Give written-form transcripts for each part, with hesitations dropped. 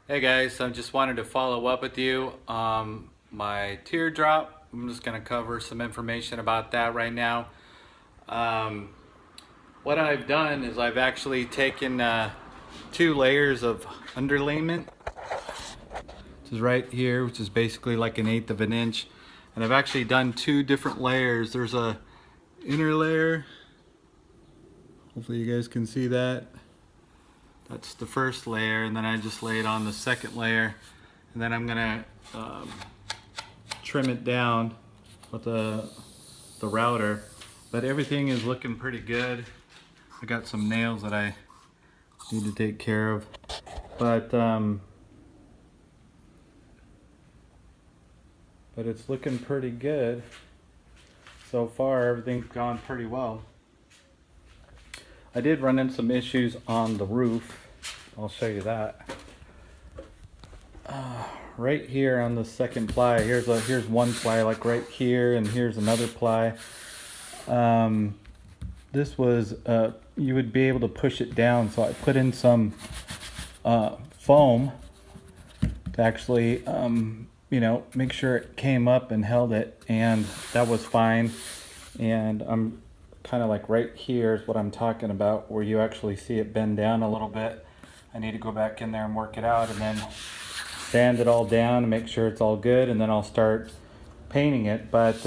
Hey guys, I just wanted to follow up with you. My teardrop, I'm just going to cover some information about that right now. Um, what I've done is I've actually taken 2 layers of underlayment, which is right here, which is basically like 1/8 of an inch. And I've actually done 2 different layers. There's a inner layer. Hopefully you guys can see that. That's the first layer, and then I just lay it on the second layer. And then I'm gonna trim it down with the router, but everything is looking pretty good. I got some nails that I need to take care of, but it's looking pretty good so far. Everything's gone pretty well. I did run into some issues on the roof. I'll show you that. Right here on the second ply, here's one ply, like right here, and here's another ply. This was you would be able to push it down, so I put in some foam to actually make sure it came up and held it, and that was fine. And I'm kind of like right here is what I'm talking about, where you actually see it bend down a little bit. I need to go back in there and work it out, and then sand it all down and make sure it's all good, and then I'll start painting it. But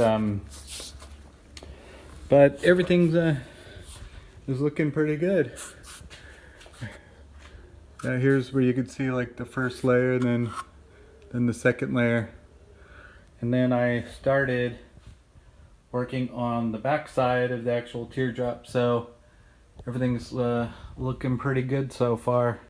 everything's is looking pretty good. Now here's where you can see like the first layer, and then the second layer, and then I started working on the back side of the actual teardrop. So everything's looking pretty good so far.